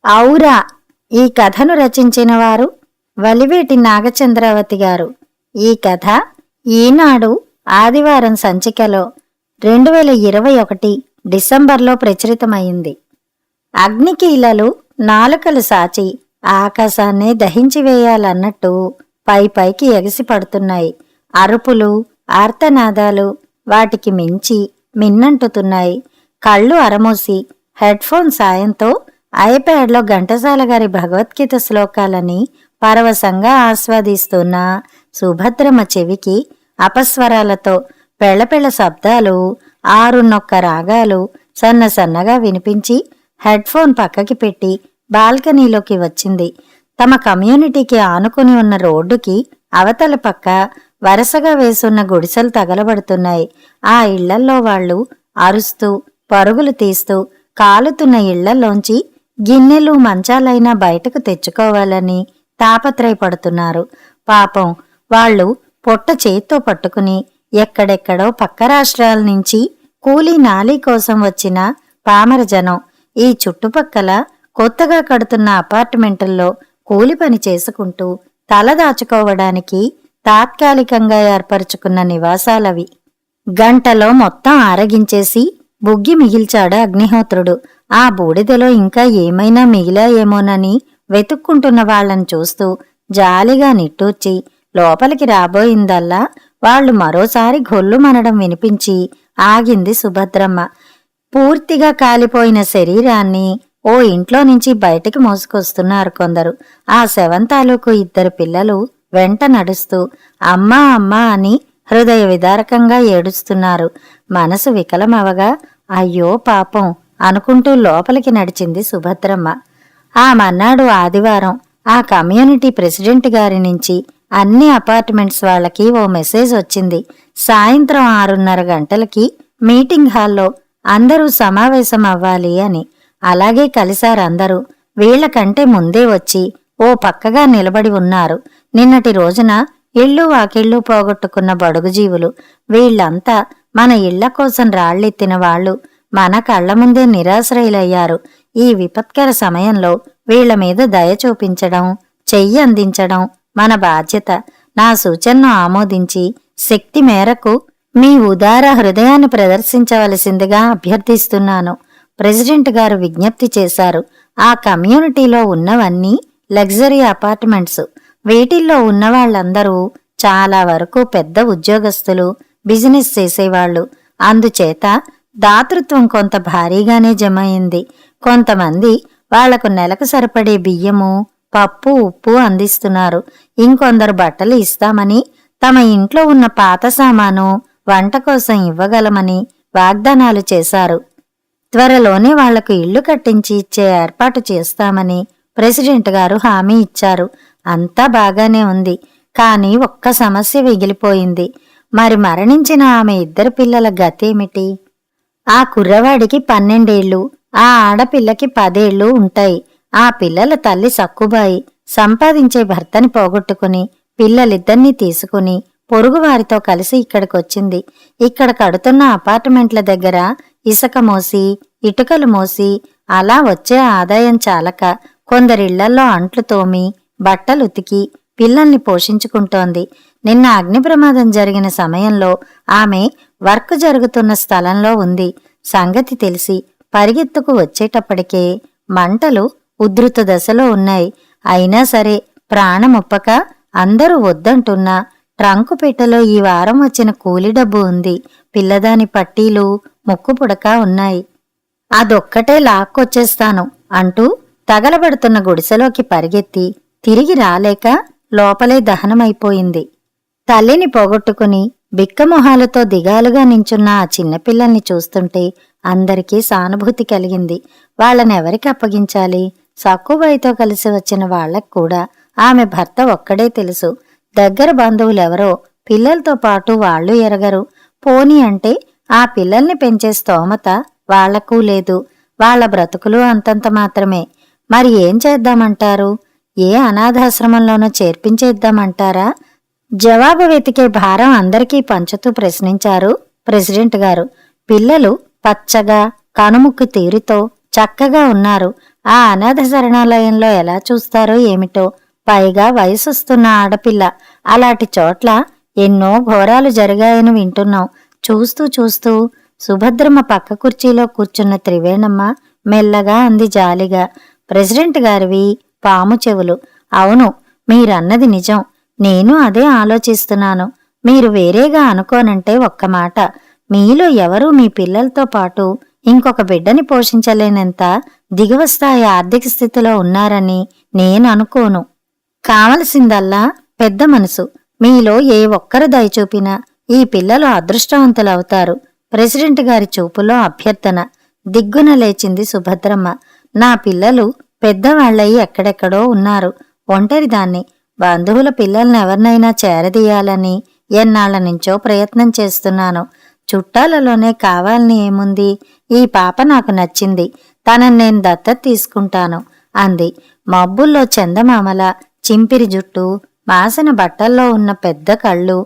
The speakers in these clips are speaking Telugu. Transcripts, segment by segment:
ఔరా! ఈ కథను రచించిన వారు వలివేటి నాగచంద్రావతి గారు. ఈ కథ ఈనాడు ఆదివారం సంచికలో 2021 డిసెంబర్లో ప్రచురితమైంది. అగ్నికీలలు నాలుకలు సాచి ఆకాశాన్నే దహించివేయాలన్నట్టు పైకి ఎగసిపడుతున్నాయి. అరుపులు, ఆర్తనాదాలు వాటికి మించి మిన్నంటుతున్నాయి. కళ్ళు అరమూసి హెడ్ఫోన్ సాయంతో ఐప్యాడ్లో ఘంటసాల గారి భగవద్గీత శ్లోకాలని పరవశంగా ఆస్వాదిస్తున్న సుభద్రమ్మ చెవికి అపస్వరాలతో పెళ్ళపెళ్ళ శబ్దాలు, ఆరున్నొక్క రాగాలు సన్నసన్నగా వినిపించి హెడ్ఫోన్ పక్కకి పెట్టి బాల్కనీలోకి వచ్చింది. తమ కమ్యూనిటీకి ఆనుకుని ఉన్న రోడ్డుకి అవతల పక్క వరుసగా వేసున్న గుడిసెలు తగలబడుతున్నాయి. ఆ ఇళ్లల్లో వాళ్ళు అరుస్తూ పరుగులు తీస్తూ కాలుతున్న ఇళ్లలోంచి గిన్నెలు మంచాలైనా బయటకు తెచ్చుకోవాలని తాపత్రయపడుతున్నారు. పాపం వాళ్ళు పొట్ట చేత్తో పట్టుకుని ఎక్కడెక్కడో పక్క రాష్ట్రాల నుంచి కూలీ నాలీ కోసం వచ్చిన పామర జనం ఈ చుట్టుపక్కల కొత్తగా కడుతున్న అపార్ట్మెంటుల్లో కూలి పని చేసుకుంటూ తల దాచుకోవడానికి తాత్కాలికంగా ఏర్పరచుకున్న నివాసాలవి. గంటలో మొత్తం ఆరగించేసి బుగ్గి మిగిల్చాడు అగ్నిహోత్రుడు. ఆ బూడిదలో ఇంకా ఏమైనా మిగిలాయేమోనని వెతుక్కుంటున్న వాళ్లను చూస్తూ జాలిగా నిట్టూర్చి లోపలికి రాబోయిందల్లా వాళ్లు మరోసారి గొల్లుమనడం వినిపించి ఆగింది సుభద్రమ్మ. పూర్తిగా కాలిపోయిన శరీరాన్ని ఓ ఇంట్లో నుంచి బయటికి మోసుకొస్తున్నారు కొందరు. ఆ శవం తాలూకు ఇద్దరు పిల్లలు వెంట నడుస్తూ అమ్మా అమ్మా అని హృదయ విదారకంగా ఏడుస్తున్నారు. మనసు వికలమవగా అయ్యో పాపం అనుకుంటూ లోపలికి నడిచింది సుభద్రమ్మ. ఆ మన్నాడు ఆదివారం ఆ కమ్యూనిటీ ప్రెసిడెంట్ గారి నుంచి అన్ని అపార్ట్మెంట్స్ వాళ్లకి ఓ మెసేజ్ వచ్చింది. సాయంత్రం 6:30 గంటలకి మీటింగ్ హాల్లో అందరూ సమావేశం అవ్వాలి అని. అలాగే కలిశారందరూ. వీళ్లకంటే ముందే వచ్చి ఓ పక్కగా నిలబడి ఉన్నారు. నిన్నటి రోజున ఇళ్ళు వాకిళ్ళు పోగొట్టుకున్న బడుగుజీవులు. వీళ్లంతా మన ఇళ్ల కోసం రాళ్లెత్తిన వాళ్ళు మన కళ్ల ముందే నిరాశ్రయులయ్యారు. ఈ విపత్కర సమయంలో వీళ్ల మీద దయ చూపించడం, చెయ్యి అందించడం మన బాధ్యత. నా సూచనను ఆమోదించి శక్తి మేరకు మీ ఉదార హృదయాన్ని ప్రదర్శించవలసిందిగా అభ్యర్థిస్తున్నాను. ప్రెసిడెంట్ గారు విజ్ఞప్తి చేశారు. ఆ కమ్యూనిటీలో ఉన్నవన్నీ లగ్జరీ అపార్ట్మెంట్స్. వీటిల్లో ఉన్నవాళ్లందరూ చాలా వరకు పెద్ద ఉద్యోగస్తులు, బిజినెస్ చేసేవాళ్లు. అందుచేత దాతృత్వం కొంత భారీగానే జమైంది. కొంతమంది వాళ్లకు నెలకు సరిపడే బియ్యము, పప్పు, ఉప్పు అందిస్తున్నారు. ఇంకొందరు బట్టలు ఇస్తామని, తమ ఇంట్లో ఉన్న పాత సామాను వంట కోసం ఇవ్వగలమని వాగ్దానాలు చేశారు. త్వరలోనే వాళ్లకు ఇళ్లు కట్టించి ఇచ్చే ఏర్పాటు చేస్తామని ప్రెసిడెంట్ గారు హామీ ఇచ్చారు. అంతా బాగానే ఉంది. కాని ఒక్క సమస్య మిగిలిపోయింది. మరి మరణించిన ఆమె ఇద్దరు పిల్లల గతేమిటి? ఆ కుర్రవాడికి 12 ఏళ్లు, ఆ ఆడపిల్లకి 10 ఏళ్లు ఉంటాయి. ఆ పిల్లల తల్లి సక్కుబాయి సంపాదించే భర్తని పోగొట్టుకుని పిల్లలిద్దరినీ తీసుకుని పొరుగువారితో కలిసి ఇక్కడికొచ్చింది. ఇక్కడ కడుతున్న అపార్ట్మెంట్ల దగ్గర ఇసుక మోసి, ఇటుకలు మోసి అలా వచ్చే ఆదాయం చాలక కొందరిళ్లల్లో అంట్లు తోమి, బట్టలుతికి పిల్లల్ని పోషించుకుంటోంది. నిన్న అగ్ని ప్రమాదం జరిగిన సమయంలో ఆమె వర్క్ జరుగుతున్న స్థలంలో ఉంది. సంగతి తెలిసి పరిగెత్తుకు వచ్చేటప్పటికే మంటలు ఉధృత దశలో ఉన్నాయి. అయినా సరే ప్రాణముప్పక అందరూ వద్దంటున్నా ట్రంకు పెట్టెలో ఈ వారం వచ్చిన కూలి డబ్బు ఉంది. పిల్లదాని పట్టీలు, ముక్కు పుడక ఉన్నాయి. అదొక్కటే లాక్కొచ్చేస్తాను అంటూ తగలబడుతున్న గుడిసెలోకి పరిగెత్తి తిరిగి రాలేక లోపలే దహనమైపోయింది. తల్లిని పోగొట్టుకుని బిక్కమొహాలతో దిగాలుగా నించున్న ఆ చిన్నపిల్లల్ని చూస్తుంటే అందరికీ సానుభూతి కలిగింది. వాళ్ళనెవరికి అప్పగించాలి? సక్కుబాయితో కలిసి వచ్చిన వాళ్లకు కూడా ఆమె భర్త ఒక్కడే తెలుసు. దగ్గర బంధువులెవరో పిల్లలతో పాటు వాళ్లు ఎరగరు. పోనీ అంటే ఆ పిల్లల్ని పెంచే స్తోమత వాళ్లకూ లేదు. వాళ్ల బ్రతుకులు అంతంత మాత్రమే. మరి ఏం చేద్దామంటారు? ఏ అనాథాశ్రమంలోనో చేర్పించేద్దామంటారా? జవాబు వెతికే భారం అందరికీ పంచుతూ ప్రశ్నించారు ప్రెసిడెంట్ గారు. పిల్లలు పచ్చగా కనుముక్కు తీరుతో చక్కగా ఉన్నారు. ఆ అనాథ శరణాలయంలో ఎలా చూస్తారో ఏమిటో. పైగా వయసొస్తున్న ఆడపిల్ల. అలాంటి చోట్ల ఎన్నో ఘోరాలు జరిగాయని వింటున్నాం. చూస్తూ చూస్తూ సుభద్రమ్మ పక్క కుర్చీలో కూర్చున్న త్రివేణమ్మ మెల్లగా అంది జాలిగా. ప్రెసిడెంట్ గారివి పాము చెవులు. అవును, మీరన్నది నిజం. నేను అదే ఆలోచిస్తున్నాను. మీరు వేరేగా అనుకోనంటే ఒక్క మాట. మీలో ఎవరూ మీ పిల్లలతో పాటు ఇంకొక బిడ్డని పోషించలేనంత దిగువ స్థాయి ఆర్థిక స్థితిలో ఉన్నారని నేను అనుకోను. కావలసిందల్లా పెద్ద మనసు. మీలో ఏ ఒక్కరు దయచూపినా ఈ పిల్లలు అదృష్టవంతులవుతారు. ప్రెసిడెంట్ గారి చూపులో అభ్యర్థన. దిగ్గున లేచింది సుభద్రమ్మ. నా పిల్లలు పెద్దవాళ్లయి ఎక్కడెక్కడో ఉన్నారు. ఒంటరిదాన్ని. బంధువుల పిల్లల్నెవర్నైనా చేరదీయాలని ఎన్నాళ్ల నుంచో ప్రయత్నం చేస్తున్నాను. చుట్టాలలోనే కావాలని ఏముంది? ఈ పాప నాకు నచ్చింది. తనని నేను దత్తత తీసుకుంటాను అంది. మబ్బుల్లో చందమామల చింపిరి జుట్టు, మాసిన బట్టల్లో ఉన్న పెద్ద కళ్ళు,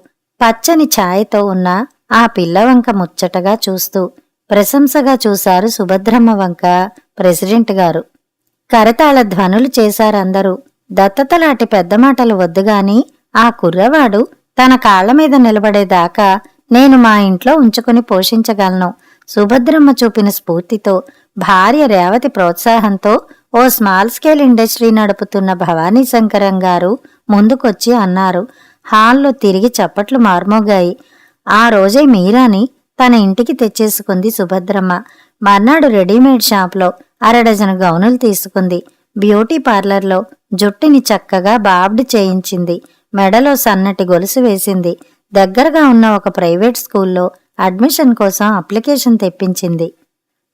పచ్చని ఛాయతో ఉన్న ఆ పిల్లవంక ముచ్చటగా చూస్తూ. ప్రశంసగా చూశారు సుభద్రమ్మ వంక ప్రెసిడెంట్ గారు. కరతాళ ధ్వనులు చేశారందరూ. దత్తతలాంటి పెద్ద మాటలు వద్దుగాని ఆ కుర్రవాడు తన కాళ్లమీద నిలబడేదాకా నేను మా ఇంట్లో ఉంచుకుని పోషించగలను. సుభద్రమ్మ చూపిన స్ఫూర్తితో, భార్య రేవతి ప్రోత్సాహంతో ఓ స్మాల్ స్కేల్ ఇండస్ట్రీ నడుపుతున్న భవానీ శంకరం గారు ముందుకొచ్చి అన్నారు. హాల్లో తిరిగి చప్పట్లు మార్మోగాయి. ఆ రోజే మీరాని తన ఇంటికి తెచ్చేసుకుంది సుభద్రమ్మ. మర్నాడు రెడీమేడ్ షాప్లో అరడజను గౌనులు తీసుకుంది. బ్యూటీ పార్లర్లో జుట్టుని చక్కగా బాబ్డ్ చేయించింది. మెడలో సన్నటి గొలుసు వేసింది. దగ్గరగా ఉన్న ఒక ప్రైవేట్ స్కూల్లో అడ్మిషన్ కోసం అప్లికేషన్ తెప్పించింది.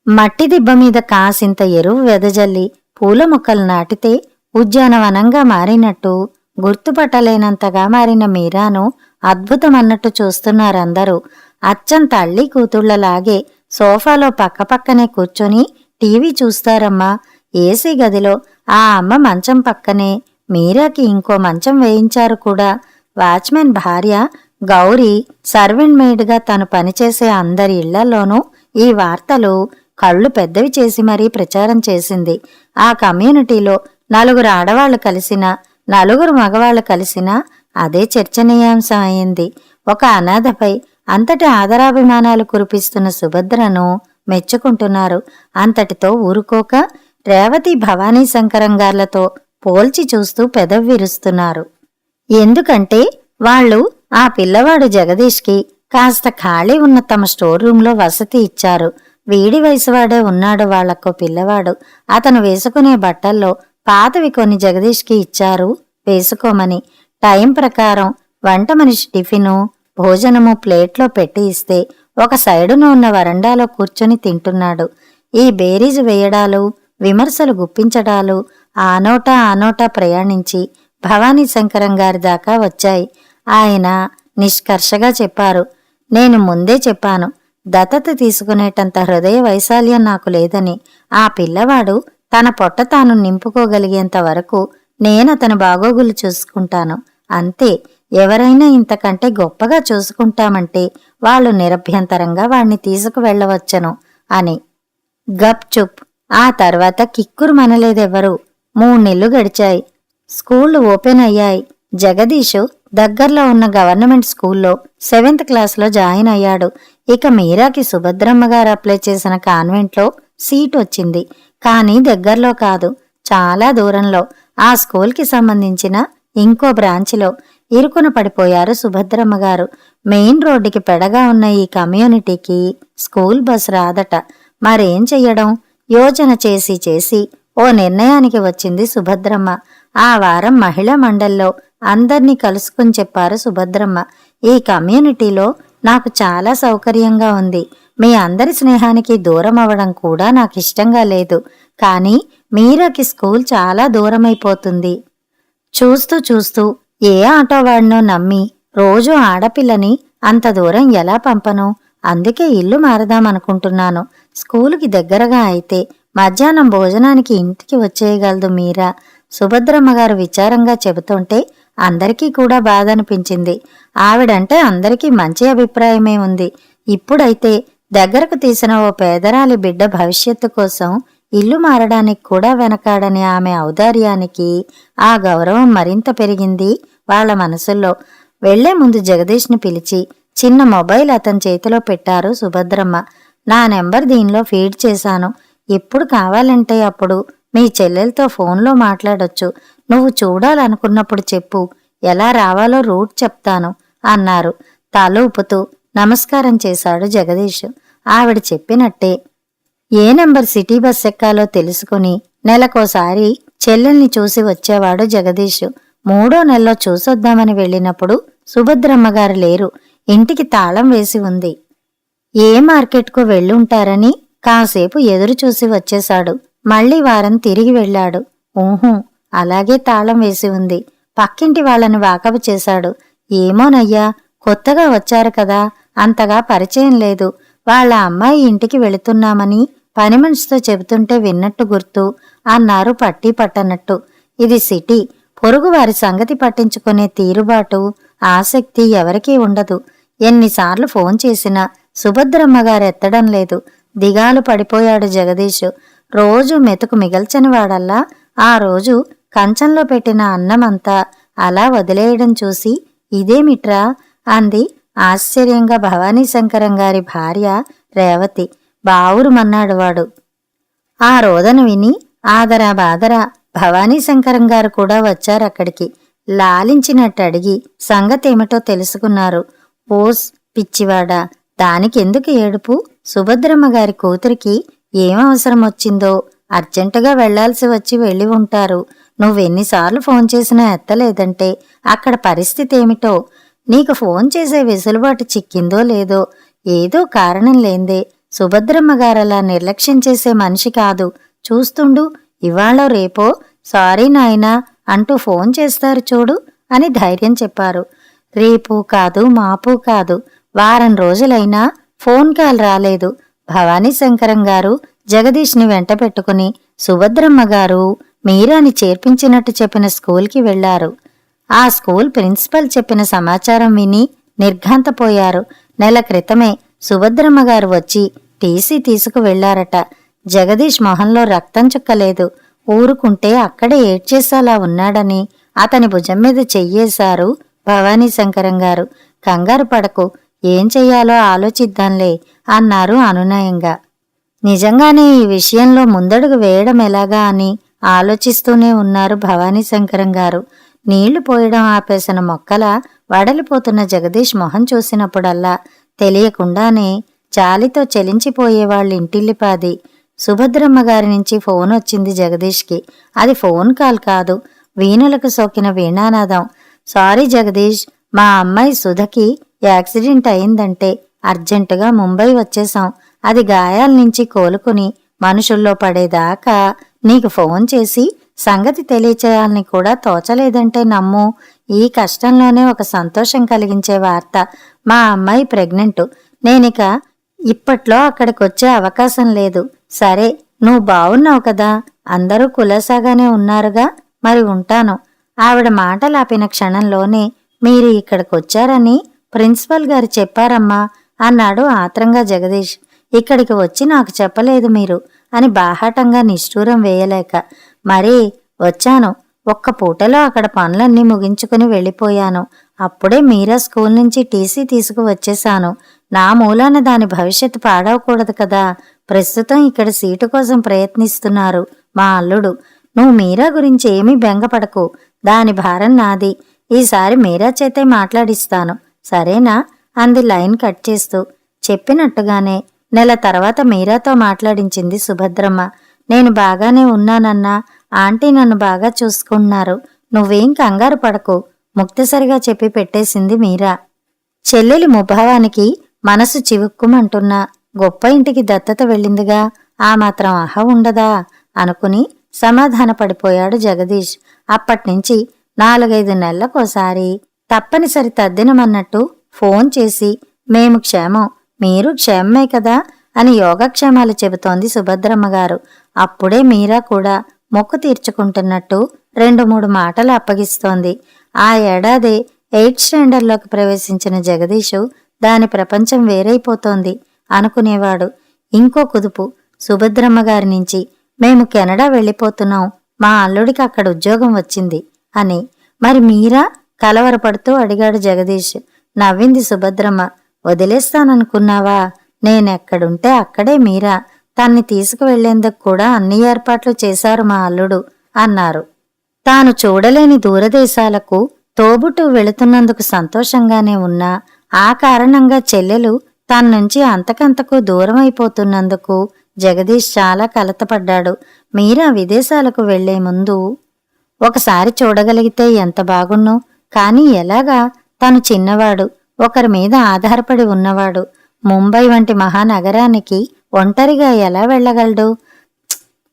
మట్టి దిబ్బ మీద కాసింత ఎరువు వెదజల్లి పూల మొక్కలు నాటితే ఉద్యానవనంగా మారినట్టు, గుర్తుపట్టలేనంతగా మారిన మీరాను అద్భుతమన్నట్టు చూస్తున్నారందరూ. అచ్చం తల్లి కూతుళ్లలాగే సోఫాలో పక్కపక్కనే కూర్చొని టీవీ చూస్తారమ్మా. ఏసీ గదిలో ఆ అమ్మ మంచం పక్కనే మీరాకి ఇంకో మంచం వేయించారు కూడా. వాచ్మెన్ భార్య గౌరీ సర్వెంట్ మెయిడ్గా తను పనిచేసే అందరి ఇళ్లలోనూ ఈ వార్తలు కళ్ళు పెద్దవి చేసి మరీ ప్రచారం చేసింది. ఆ కమ్యూనిటీలో నలుగురు ఆడవాళ్లు కలిసినా, నలుగురు మగవాళ్లు కలిసినా అదే చర్చనీయాంశం అయింది. ఒక అనాథపై అంతటి ఆదరాభిమానాలు కురిపిస్తున్న సుభద్రను మెచ్చుకుంటున్నారు. అంతటితో ఊరుకోక రేవతి భవానీ శంకరం గార్లతో పోల్చి చూస్తూ పెదవి విరుస్తున్నారు. ఎందుకంటే వాళ్ళు ఆ పిల్లవాడు జగదీష్కి కాస్త ఖాళీ ఉన్న తమ స్టోర్ రూంలో వసతి ఇచ్చారు. వీడి వయసువాడే ఉన్నాడు వాళ్లకో పిల్లవాడు. అతను వేసుకునే బట్టల్లో పాతవి కొన్ని జగదీష్కి ఇచ్చారు వేసుకోమని. టైం ప్రకారం వంట మనిషి టిఫిను, భోజనము ప్లేట్లో పెట్టి ఇస్తే ఒక సైడున ఉన్న వరండాలో కూర్చొని తింటున్నాడు. ఈ బేరీజు వేయడాలు, విమర్శలు గుప్పించడాలు ఆ నోటా ప్రయాణించి భవానీ శంకరం గారి దాకా వచ్చాయి. ఆయన నిష్కర్షగా చెప్పారు. నేను ముందే చెప్పాను, దత్తత తీసుకునేటంత హృదయ వైశాల్యం నాకు లేదని. ఆ పిల్లవాడు తన పొట్ట తాను నింపుకోగలిగేంత వరకు నేనతని బాగోగులు చూసుకుంటాను. అంతే. ఎవరైనా ఇంతకంటే గొప్పగా చూసుకుంటామంటే వాళ్ళు నిరభ్యంతరంగా వాణ్ణి తీసుకువెళ్లవచ్చును అని. గప్ చుప్. ఆ తర్వాత కిక్కురు మనలేదెవ్వరూ. 3 నెలలు గడిచాయి. స్కూళ్లు ఓపెన్ అయ్యాయి. జగదీషు దగ్గర్లో ఉన్న గవర్నమెంట్ స్కూల్లో 7th క్లాస్లో జాయిన్ అయ్యాడు. ఇక మీరాకి సుభద్రమ్మగారు అప్లై చేసిన కాన్వెంట్లో సీట్ వచ్చింది. కానీ దగ్గర్లో కాదు, చాలా దూరంలో. ఆ స్కూల్కి సంబంధించిన ఇంకో బ్రాంచిలో. ఇరుకున పడిపోయారు సుభద్రమ్మగారు. మెయిన్ రోడ్డుకి పెడగా ఉన్న ఈ కమ్యూనిటీకి స్కూల్ బస్ రాదట. మరేం చెయ్యడం? యోచన చేసి ఓ నిర్ణయానికి వచ్చింది సుభద్రమ్మ. ఆ వారం మహిళా మండల్లో అందర్నీ కలుసుకుని చెప్పారు సుభద్రమ్మ. ఈ కమ్యూనిటీలో నాకు చాలా సౌకర్యంగా ఉంది. మీ అందరి స్నేహానికి దూరం అవడం కూడా నాకిష్టంగా లేదు. కానీ మీరాకి స్కూల్ చాలా దూరమైపోతుంది. చూస్తూ చూస్తూ ఏ ఆటోవాడినో నమ్మి రోజూ ఆడపిల్లని అంత దూరం ఎలా పంపను? అందుకే ఇల్లు మారదామనుకుంటున్నాను. స్కూలుకి దగ్గరగా అయితే మధ్యాహ్నం భోజనానికి ఇంటికి వచ్చేయగలదు మీరా. సుభద్రమ్మగారు విచారంగా చెబుతుంటే అందరికీ కూడా బాధ అనిపించింది. ఆవిడంటే అందరికీ మంచి అభిప్రాయమే ఉంది. ఇప్పుడైతే దగ్గరకు తీసిన ఓ పేదరాలి బిడ్డ భవిష్యత్తు కోసం ఇల్లు మారడానికి కూడా వెనకాడని ఆమె ఔదార్యానికి ఆ గౌరవం మరింత పెరిగింది వాళ్ల మనసుల్లో. వెళ్లే ముందు జగదీష్ని పిలిచి చిన్న మొబైల్ అతని చేతిలో పెట్టారు సుభద్రమ్మ. నా నెంబర్ దీనిలో ఫీడ్ చేశాను. ఎప్పుడు కావాలంటే అప్పుడు మీ చెల్లెలతో ఫోన్లో మాట్లాడొచ్చు. నువ్వు చూడాలనుకున్నప్పుడు చెప్పు, ఎలా రావాలో రూట్ చెప్తాను అన్నారు. తల ఊపుతూ నమస్కారం చేశాడు జగదీష్. ఆవిడ చెప్పినట్టే ఏ నెంబర్ సిటీ బస్ ఎక్కాలో తెలుసుకుని నెలకోసారి చెల్లెల్ని చూసి వచ్చేవాడు జగదీష్. 3వ నెలలో చూసొద్దామని వెళ్ళినప్పుడు సుభద్రమ్మగారు లేరు. ఇంటికి తాళం వేసి ఉంది. ఏ మార్కెట్కు వెళ్ళుంటారని కాసేపు ఎదురు చూసి వచ్చేశాడు. మళ్లీ వారం తిరిగి వెళ్ళాడు. ఊహూ, అలాగే తాళం వేసి ఉంది. పక్కింటి వాళ్ళని వాకబు చేశాడు. ఏమోనయ్యా, కొత్తగా వచ్చారు కదా, అంతగా పరిచయం లేదు. వాళ్ళ అమ్మాయి ఇంటికి వెళుతున్నామని పని మనిషితో చెబుతుంటే విన్నట్టు గుర్తు అన్నారు పట్టి పట్టనట్టు. ఇది సిటీ. పొరుగువారి సంగతి పట్టించుకునే తీరుబాటు, ఆసక్తి ఎవరికీ ఉండదు. ఎన్నిసార్లు ఫోన్ చేసినా సుభద్రమ్మగారు ఎత్తడం లేదు. దిగాలు పడిపోయాడు జగదీష్. రోజు మెతుకు మిగల్చని వాడల్లా ఆ రోజు కంచంలో పెట్టిన అన్నమంతా అలా వదిలేయడం చూసి ఇదేమిట్రా అంది ఆశ్చర్యంగా భవానీశంకరం గారి భార్య రేవతి. బావురుమన్నాడు వాడు. ఆ రోదన విని ఆదరా బాదరా భవానీశంకరం గారు కూడా వచ్చారక్కడికి. లాలించినట్టు అడిగి సంగతేమిటో తెలుసుకున్నారు. ఓస్ పిచ్చివాడా, దానికెందుకు ఏడుపు? సుభద్రమ్మ గారి కూతురికి ఏం అవసరం వచ్చిందో అర్జెంటుగా వెళ్లాల్సి వచ్చి వెళ్ళి ఉంటారు. నువ్వెన్నిసార్లు ఫోన్ చేసినా ఎత్తలేదంటే అక్కడ పరిస్థితి ఏమిటో. నీకు ఫోన్ చేసే వెసులుబాటు చిక్కిందో లేదో, ఏదో కారణం లేందే సుభద్రమ్మ గారలా నిర్లక్ష్యం చేసే మనిషి కాదు. చూస్తుండు, ఇవాళో రేపో సారీ నాయనా అంటూ ఫోన్ చేస్తారు చూడు అని ధైర్యం చెప్పారు. రేపు కాదు, మాపు కాదు, వారం రోజులైనా ఫోన్ కాల్ రాలేదు. భవానీశంకరం గారు జగదీష్ని వెంట పెట్టుకుని సుభద్రమ్మ గారు మీరాని చేర్పించినట్టు చెప్పిన స్కూల్కి వెళ్లారు. ఆ స్కూల్ ప్రిన్సిపల్ చెప్పిన సమాచారం విని నిర్ఘాంతపోయారు. నెల క్రితమే సుభద్రమ్మ గారు వచ్చి టీసీ తీసుకు వెళ్లారట. జగదీష్ మొహంలో రక్తం చుక్కలేదు. ఊరుకుంటే అక్కడే ఏడ్చేసేలా ఉన్నాడని అతని భుజం మీద చెయ్యేశారు భవానీశంకరం గారు. కంగారు పడకు, ఏం చెయ్యాలో ఆలోచిద్దాంలే అన్నారు అనునయంగా. నిజంగానే ఈ విషయంలో ముందడుగు వేయడం ఎలాగా అని ఆలోచిస్తూనే ఉన్నారు భవానీశంకరం గారు. నీళ్లు పోయడం ఆపేసిన మొక్కలా వడలిపోతున్న జగదీష్ మొహం చూసినప్పుడల్లా తెలియకుండానే జాలితో చెలించిపోయేవాళ్ళ ఇంటిల్లిపాది. సుభద్రమ్మ గారి నుంచి ఫోన్ వచ్చింది జగదీష్కి. అది ఫోన్ కాల్ కాదు, వీణులకు సోకిన వీణానాదం. సారీ జగదీష్, మా అమ్మాయి సుధకి యాక్సిడెంట్ అయిందంటే అర్జెంటుగా ముంబై వచ్చేశాం. అది గాయాల నుంచి కోలుకుని మనుషుల్లో పడేదాకా నీకు ఫోన్ చేసి సంగతి తెలియచేయాలని కూడా తోచలేదంటే నమ్ము. ఈ కష్టంలోనే ఒక సంతోషం కలిగించే వార్త. మా అమ్మాయి ప్రెగ్నెంట్. నేనిక ఇప్పట్లో అక్కడికొచ్చే అవకాశం లేదు. సరే, నువ్వు బావున్నావు కదా, అందరూ కులాసాగానే ఉన్నారుగా, మరి ఉంటాను. ఆవిడ మాటలాపిన క్షణంలోనే మీరు ఇక్కడికొచ్చారని ప్రిన్సిపల్ గారు చెప్పారమ్మా అన్నాడు ఆత్రంగా జగదీష్. ఇక్కడికి వచ్చి నాకు చెప్పలేదు మీరు అని బాహాటంగా నిష్ఠూరం వేయలేక. మరీ వచ్చాను. ఒక్క పూటలో అక్కడ పనులన్నీ ముగించుకుని వెళ్ళిపోయాను. అప్పుడే మీరా స్కూల్ నుంచి టీసీ తీసుకువచ్చేశాను. నా మూలాన దాని భవిష్యత్తు పాడవకూడదు కదా. ప్రస్తుతం ఇక్కడ సీటు కోసం ప్రయత్నిస్తున్నారు మా అల్లుడు. నువ్వు మీరా గురించి ఏమీ బెంగపడకు, దాని భారం నాది. ఈసారి మీరా చేతే మాట్లాడిస్తాను, సరేనా అంది లైన్ కట్ చేస్తూ. చెప్పినట్టుగానే నెల తర్వాత మీరాతో మాట్లాడించింది సుభద్రమ్మ. నేను బాగానే ఉన్నానన్నా, ఆంటీ నన్ను బాగా చూసుకున్నారు. నువ్వేం కంగారు పడకు, ముక్తసరిగా చెప్పి పెట్టేసింది మీరా. చెల్లెలి ముభావానికి మనసు చివుక్కుమంటున్నా గొప్ప ఇంటికి దత్తత వెళ్ళిందిగా, ఆ మాత్రం అహ ఉండదా అనుకుని సమాధానపడిపోయాడు జగదీష్. అప్పట్నుంచి 4-5 నెలలకోసారి తప్పనిసరి తద్దినమన్నట్టు ఫోన్ చేసి మేము క్షేమం, మీరు క్షేమమే కదా అని యోగక్షేమాలు చెబుతోంది సుభద్రమ్మగారు. అప్పుడే మీరా కూడా మొక్కు తీర్చుకుంటున్నట్టు 2-3 మాటలు అప్పగిస్తోంది. ఆ ఏడాదే 8th స్టాండర్డ్లోకి ప్రవేశించిన జగదీషు దాని ప్రపంచం వేరైపోతోంది అనుకునేవాడు. ఇంకో కుదుపు, సుభద్రమ్మగారి నుంచి మేము కెనడా వెళ్ళిపోతున్నాం, మా అల్లుడికి అక్కడ ఉద్యోగం వచ్చింది అని. మరి మీరా? కలవరపడుతూ అడిగాడు జగదీష్. నవ్వింది సుభద్రమ్మ. వదిలేస్తాననుకున్నావా? నేనెక్కడుంటే అక్కడే మీరా. తన్ని తీసుకువెళ్లేందుకు కూడా అన్ని ఏర్పాట్లు చేశారు మా అల్లుడు అన్నారు. తాను చూడలేని దూరదేశాలకు తోబుట్టు వెళుతున్నందుకు సంతోషంగానే ఉన్నా, ఆ కారణంగా చెల్లెలు తన్నుంచి అంతకంతకు దూరమైపోతున్నందుకు జగదీష్ చాలా కలతపడ్డాడు. మీరా విదేశాలకు వెళ్లే ముందు ఒకసారి చూడగలిగితే ఎంత బాగున్ను. కాని ఎలాగా? తను చిన్నవాడు, ఒకరి మీద ఆధారపడి ఉన్నవాడు. ముంబై వంటి మహానగరానికి ఒంటరిగా ఎలా వెళ్లగలడు?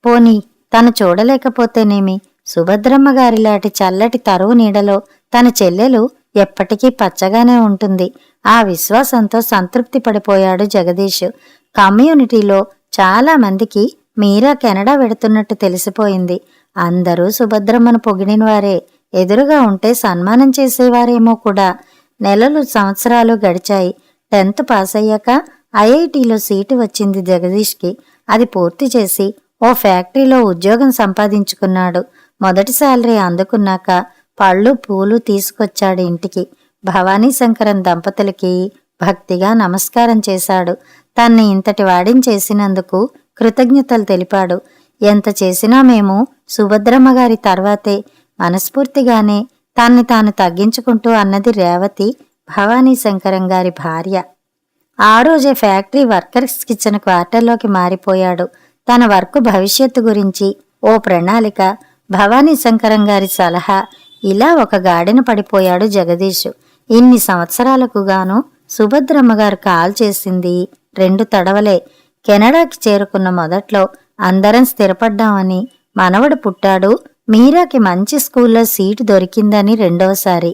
పోనీ తను చూడలేకపోతేనేమి? సుభద్రమ్మగారిలాంటి చల్లటి తరువు నీడలో తన చెల్లెలు ఎప్పటికీ పచ్చగానే ఉంటుంది. ఆ విశ్వాసంతో సంతృప్తి పడిపోయాడు జగదీష్. కమ్యూనిటీలో చాలా మందికి మీరా కెనడా వెడుతున్నట్టు తెలిసిపోయింది. అందరూ సుభద్రమ్మను పొగిడినవారే. ఎదురుగా ఉంటే సన్మానం చేసేవారేమో కూడా. నెలలు సంవత్సరాలు గడిచాయి. 10th పాస్ అయ్యాక ఐఐటీలో సీటు వచ్చింది జగదీష్కి. అది పూర్తి చేసి ఓ ఫ్యాక్టరీలో ఉద్యోగం సంపాదించుకున్నాడు. మొదటి శాలరీ అందుకున్నాక పళ్ళు పూలు తీసుకొచ్చాడు ఇంటికి. భవానీ శంకరం దంపతులకి భక్తిగా నమస్కారం చేశాడు. తన్ని ఇంతటి వాడిని చేసినందుకు కృతజ్ఞతలు తెలిపాడు. ఎంత చేసినా మేము సుభద్రమ్మగారి తర్వాతే, మనస్ఫూర్తిగానే తన్ని తాను తగ్గించుకుంటూ అన్నది రేవతి, భవానీ శంకరం గారి భార్య. ఆ రోజే ఫ్యాక్టరీ వర్కర్స్ కిచెన్ క్వార్టర్లోకి మారిపోయాడు. తన వర్క్ భవిష్యత్తు గురించి ఓ ప్రణాళిక, భవానీ శంకరం గారి సలహా, ఇలా ఒక గాడిన పడిపోయాడు జగదీష్. ఇన్ని సంవత్సరాలకు గాను సుభద్రమ్మగారు కాల్ చేసింది 2 తడవలే. కెనడాకి చేరుకున్న మొదట్లో అందరం స్థిరపడ్డామని, మనవడు పుట్టాడు, మీరాకి మంచి స్కూల్లో సీటు దొరికిందని రెండోసారి.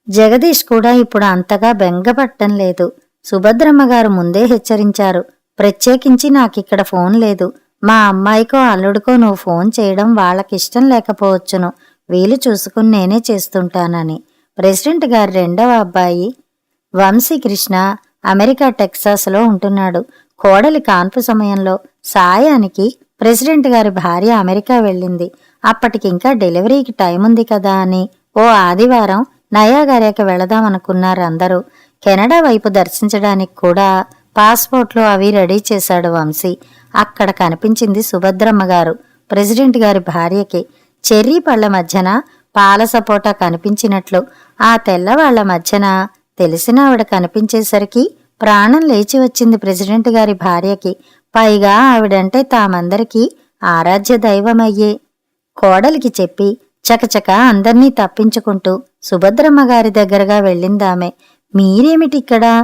జగదీష్ కూడా ఇప్పుడు అంతగా బెంగపట్టం లేదు. సుభద్రమ్మగారు ముందే హెచ్చరించారు. ప్రత్యేకించి నాకిక్కడ ఫోన్ లేదు. మా అమ్మాయికో అల్లుడికో నువ్వు ఫోన్ చేయడం వాళ్ళకిష్టం లేకపోవచ్చును. వీలు చూసుకుని నేనే చేస్తుంటానని. ప్రెసిడెంట్ గారి 2వ అబ్బాయి వంశీకృష్ణ అమెరికా టెక్సాస్లో ఉంటున్నాడు. కోడలి కాన్పు సమయంలో సాయానికి ప్రెసిడెంట్ గారి భార్య అమెరికా వెళ్ళింది. అప్పటికింకా డెలివరీకి టైం ఉంది కదా అని ఓ ఆదివారం నయాగరాకి వెళదామనుకున్నారు అందరూ. కెనడా వైపు దర్శించడానికి కూడా పాస్పోర్ట్లు అవి రెడీ చేశాడు వంశీ. అక్కడ కనిపించింది సుభద్రమ్మగారు ప్రెసిడెంట్ గారి భార్యకి. చెర్రీ పళ్ల మధ్యన పాల సపోటా కనిపించినట్లు ఆ తెల్లవాళ్ల మధ్యన తెలిసిన ఆవిడ కనిపించేసరికి ప్రాణం లేచి వచ్చింది ప్రెసిడెంట్ గారి భార్యకి. పైగా ఆవిడంటే తామందరికీ ఆరాధ్య దైవమయ్యే. కోడలికి చెప్పి చకచక అందర్నీ తప్పించుకుంటూ సుభద్రమ్మ గారి దగ్గరగా వెళ్ళిందామె. మీరేమిటిక్కడా?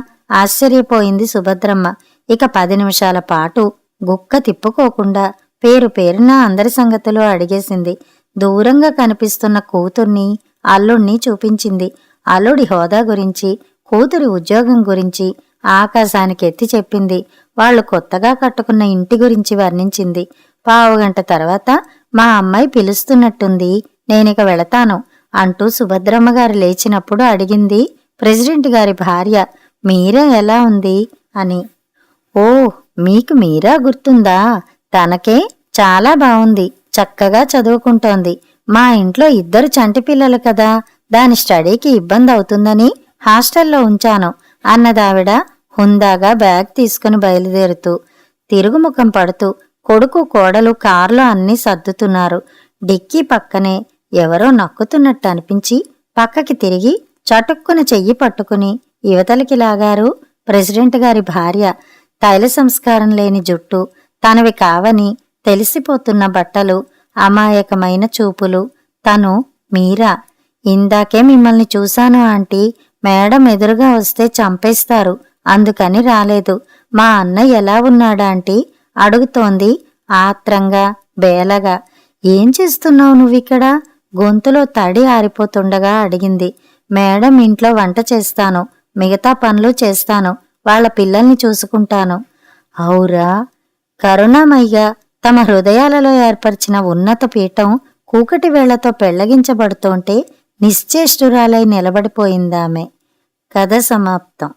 ఆశ్చర్యపోయింది సుభద్రమ్మ. ఇక 10 నిమిషాల పాటు గుక్క తిప్పుకోకుండా పేరు పేరున అందరి సంగతులు అడిగేసింది. దూరంగా కనిపిస్తున్న కూతుర్ని, అల్లుణ్ణి చూపించింది. అల్లుడి హోదా గురించి, కూతురి ఉద్యోగం గురించి ఆకాశానికి ఎత్తి చెప్పింది. వాళ్లు కొత్తగా కట్టుకున్న ఇంటి గురించి వర్ణించింది. పావుగంట తర్వాత మా అమ్మాయి పిలుస్తున్నట్టుంది, నేనిక వెళతాను అంటూ సుభద్రమ్మగారు లేచినప్పుడు అడిగింది ప్రెసిడెంట్ గారి భార్య, మీరా ఎలా ఉంది అని. ఓ, మీకు మీరా గుర్తుందా? తనకే చాలా బావుంది, చక్కగా చదువుకుంటోంది. మా ఇంట్లో 2 చంటి పిల్లలు కదా, దాని స్టడీకి ఇబ్బంది అవుతుందని హాస్టల్లో ఉంచాను అన్నదావిడ హుందాగా బ్యాగ్ తీసుకుని బయలుదేరుతూ. తిరుగుముఖం పడుతూ కొడుకు కోడలు కారులో అన్నీ సర్దుతున్నారు. డిక్కీ పక్కనే ఎవరో నక్కుతున్నట్టు అనిపించి పక్కకి తిరిగి చటుక్కున చెయ్యి పట్టుకుని యువతలకి లాగారు ప్రెసిడెంట్ గారి భార్య. తైల సంస్కారం లేని జుట్టు, తనవి కావని తెలిసిపోతున్న బట్టలు, అమాయకమైన చూపులు. తను మీరా. ఇందాకే మిమ్మల్ని చూశాను ఆంటీ, మేడం ఎదురుగా వస్తే చంపేస్తారు, అందుకని రాలేదు. మా అన్న ఎలా ఉన్నాడాంటీ అడుగుతోంది ఆత్రంగా బేలగా. ఏం చేస్తున్నావు నువ్విక్కడ? గొంతులో తడి ఆరిపోతుండగా అడిగింది. మేడం ఇంట్లో వంట చేస్తాను, మిగతా పనులు చేస్తాను, వాళ్ల పిల్లల్ని చూసుకుంటాను. ఔరా! కరుణామయ్య తమ హృదయాలలో ఏర్పరిచిన ఉన్నత పీఠం కూకటి వేళ్లతో పెళ్లగించబడుతోంటే నిశ్చేష్టురాలై నిలబడిపోయిందామె. కథ సమాప్తం.